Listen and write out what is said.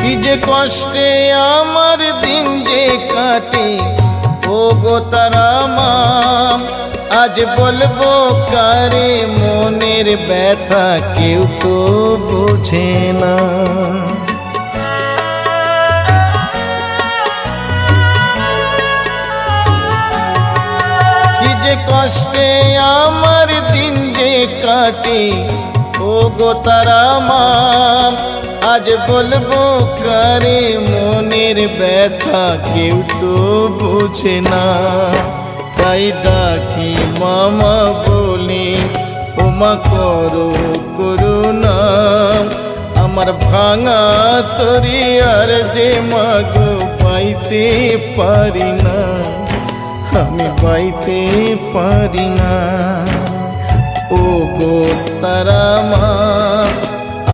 কি যে কষ্টে আমার দিন যে কাটে ও গো তারা মা, আজ বলবো কারে মনের ব্যথা কেউ তো বোঝে না। কি যে কষ্টে আমার দিন যে কাটে ও গো তারা মা, আজ বলবো কারে মনের ব্যথা কেউ তো বোঝে না। তাই ডাকি মামা বলি ওমা করো করুণা, আমার ভাঙা তরি আর যে মাগো পাইতে পারি না, আমি পাইতে পারি না। ও গো তারা মা,